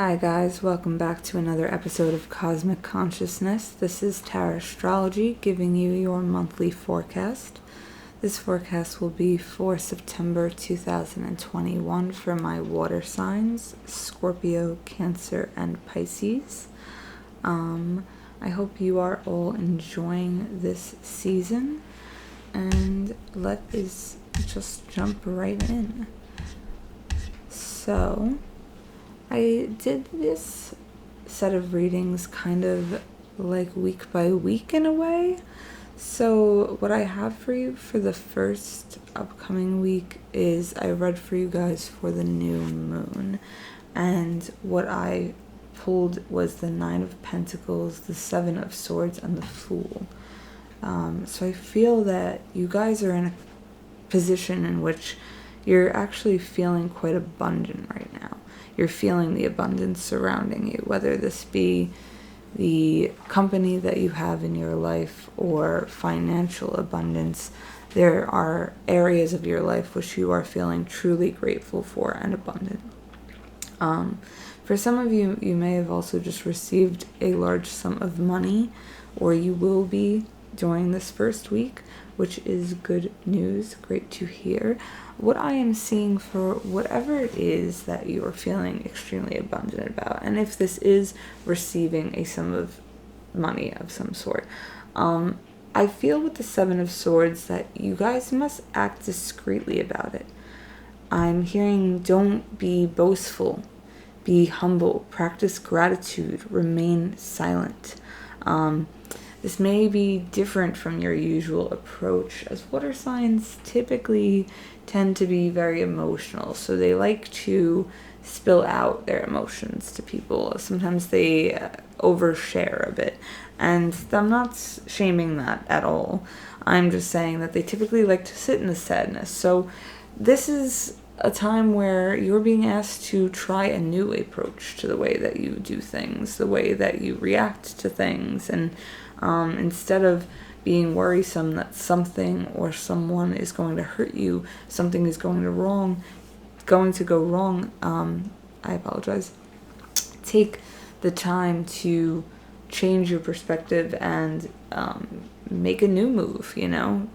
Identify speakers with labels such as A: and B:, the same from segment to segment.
A: Hi guys, welcome back to another episode of Cosmic Consciousness. This is Tarastrology giving you your monthly forecast. This forecast will be for September 2021 for my water signs, Scorpio, Cancer, and Pisces. I hope you are all enjoying this season, and let us just jump right in. So, I did this set of readings kind of like week by week in a way. So what I have for you for the first upcoming week is I read for you guys for the new moon. And what I pulled was the 9 of Pentacles, the 7 of Swords, and the Fool. So I feel that you guys are in a position in which you're actually feeling quite abundant right now. You're feeling the abundance surrounding you, whether this be the company that you have in your life or financial abundance. There are areas of your life which you are feeling truly grateful for and abundant. For some of you, you may have also just received a large sum of money, or you will be during this first week, which is good news, great to hear. What I am seeing for whatever it is that you are feeling extremely abundant about, and if this is receiving a sum of money of some sort, I feel with the 7 of Swords that you guys must act discreetly about it. I'm hearing don't be boastful, be humble, practice gratitude, remain silent. This may be different from your usual approach, as water signs typically tend to be very emotional, so they like to spill out their emotions to people. Sometimes they overshare a bit, and I'm not shaming that at all. I'm just saying that they typically like to sit in the sadness. So this is a time where you're being asked to try a new approach to the way that you do things, the way that you react to things, and instead of being worrisome that something or someone is going to hurt you, something is going to go wrong, I apologize. Take the time to change your perspective and make a new move,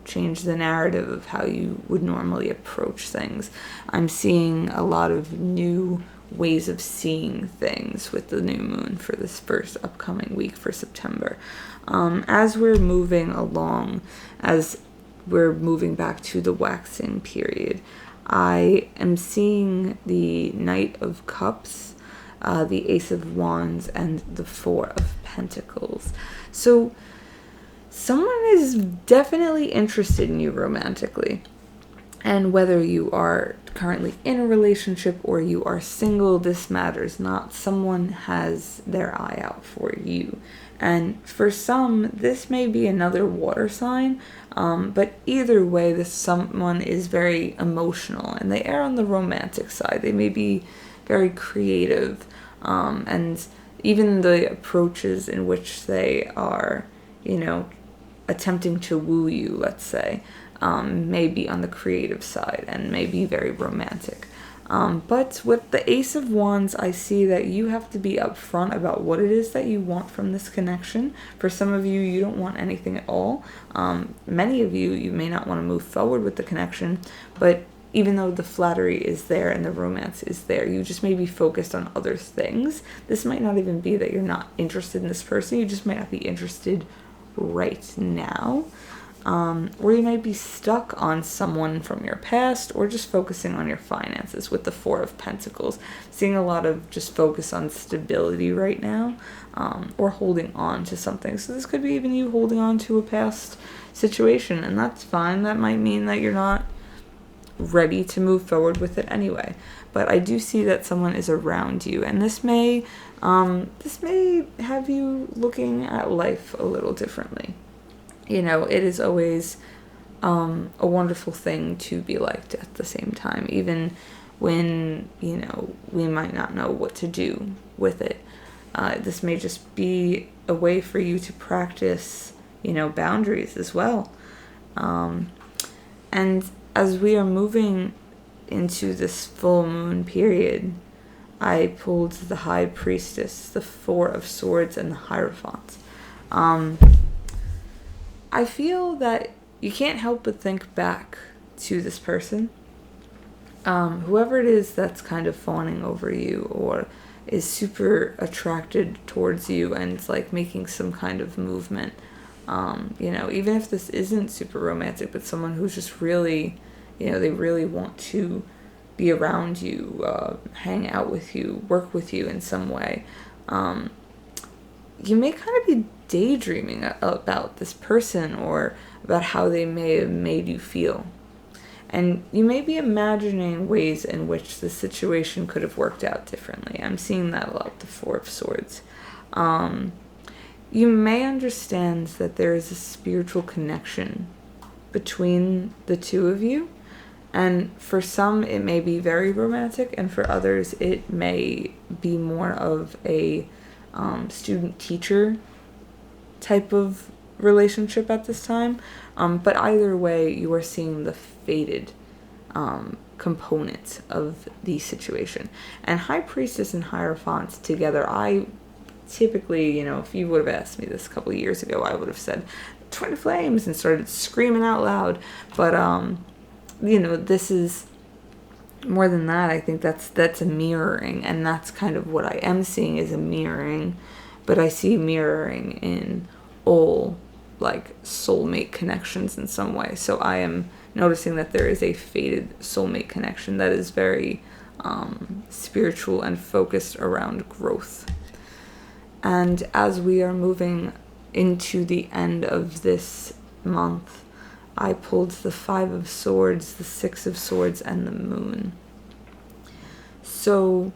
A: change the narrative of how you would normally approach things. I'm seeing a lot of new ways of seeing things with the new moon for this first upcoming week for September. As we're moving along, as we're moving back to the waxing period, I am seeing the Knight of Cups, the Ace of Wands, and the 4 of Pentacles. So someone is definitely interested in you romantically. And whether you are currently in a relationship or you are single, this matters not. Someone has their eye out for you. And for some, this may be another water sign, but either way, this someone is very emotional and they err on the romantic side. They may be very creative, and even the approaches in which they are, attempting to woo you, let's say, may be on the creative side and may be very romantic. But with the Ace of Wands, I see that you have to be upfront about what it is that you want from this connection. For some of you, you don't want anything at all. Many of you, you may not want to move forward with the connection, but even though the flattery is there and the romance is there, you just may be focused on other things. This might not even be that you're not interested in this person, you just might not be interested right now. Or you might be stuck on someone from your past, or just focusing on your finances with the 4 of Pentacles. Seeing a lot of just focus on stability right now, or holding on to something. So this could be even you holding on to a past situation, and that's fine. That might mean that you're not ready to move forward with it anyway. But I do see that someone is around you, and this may have you looking at life a little differently. It is always a wonderful thing to be liked at the same time, even when, we might not know what to do with it. This may just be a way for you to practice, boundaries as well. And as we are moving into this full moon period, I pulled the High Priestess, the Four of Swords, and the Hierophant. I feel that you can't help but think back to this person. Whoever it is that's kind of fawning over you or is super attracted towards you and like making some kind of movement. Even if this isn't super romantic, but someone who's just really, they really want to be around you, hang out with you, work with you in some way. You may kind of be daydreaming about this person or about how they may have made you feel. And you may be imagining ways in which the situation could have worked out differently. I'm seeing that a lot with the Four of Swords. You may understand that there is a spiritual connection between the two of you. And for some, it may be very romantic, and for others, it may be more of a student-teacher type of relationship at this time. But either way, you are seeing the fated component of the situation. And High Priestess and Hierophant together, I typically, if you would have asked me this a couple of years ago, I would have said twin flames and started screaming out loud. But, this is more than that. I think that's a mirroring, and that's kind of what I am seeing is a mirroring. But I see mirroring in all like soulmate connections in some way. So I am noticing that there is a fated soulmate connection that is very spiritual and focused around growth. And as we are moving into the end of this month, I pulled the Five of Swords, the Six of Swords, and the Moon. So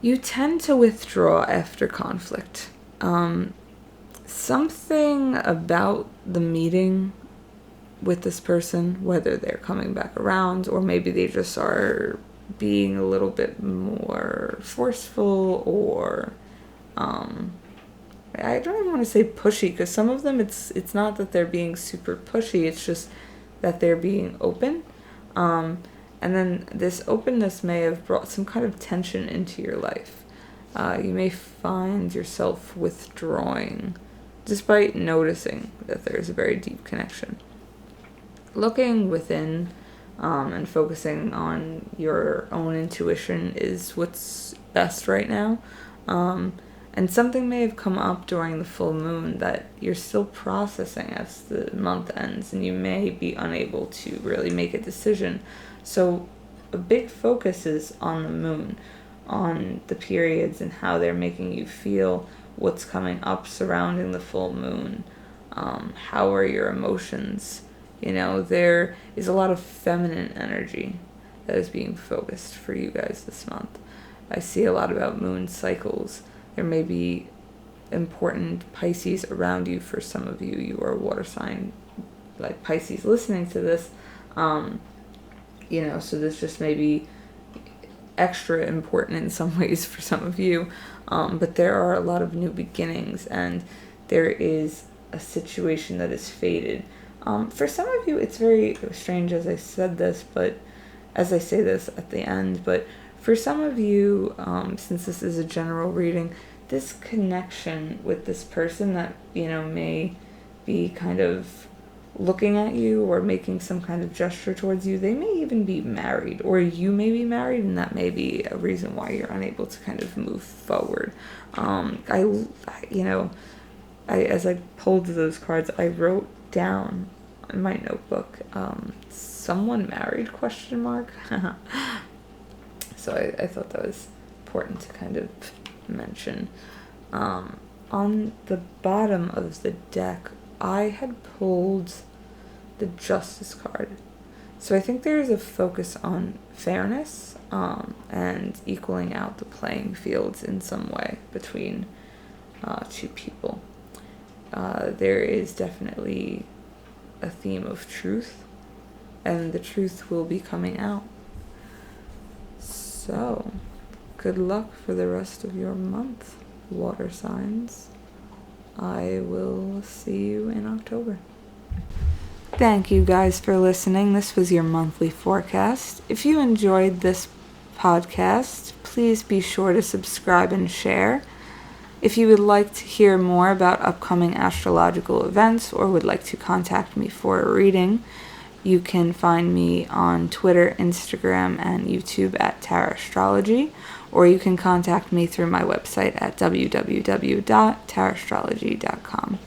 A: you tend to withdraw after conflict. Something about the meeting with this person, whether they're coming back around or maybe they just are being a little bit more forceful or I don't even want to say pushy, because some of them it's not that they're being super pushy, it's just that they're being open. And then this openness may have brought some kind of tension into your life. You may find yourself withdrawing despite noticing that there's a very deep connection. Looking within and focusing on your own intuition is what's best right now. And something may have come up during the full moon that you're still processing as the month ends, and you may be unable to really make a decision. So a big focus is on the moon, on the periods and how they're making you feel, what's coming up surrounding the full moon, how are your emotions. There is a lot of feminine energy that is being focused for you guys this month. I see a lot about moon cycles. There may be important Pisces around you. For some of you, you are a water sign like Pisces listening to this. So this just may be extra important in some ways for some of you. But there are a lot of new beginnings, and there is a situation that is fated. For some of you, it's very strange as I say this at the end, but for some of you, since this is a general reading, this connection with this person that, may be kind of looking at you or making some kind of gesture towards you, they may even be married, or you may be married, and that may be a reason why you're unable to kind of move forward. As I pulled those cards, I wrote down in my notebook, someone married, ? So I thought that was important to kind of mention. On the bottom of the deck, I had pulled the Justice card. So I think there's a focus on fairness and equaling out the playing fields in some way between two people. There is definitely a theme of truth, and the truth will be coming out. So, good luck for the rest of your month, water signs. I will see you in October. Thank you guys for listening. This was your monthly forecast. If you enjoyed this podcast, please be sure to subscribe and share. If you would like to hear more about upcoming astrological events or would like to contact me for a reading, you can find me on Twitter, Instagram, and YouTube at Tarastrology, or you can contact me through my website at www.tarastrology.com.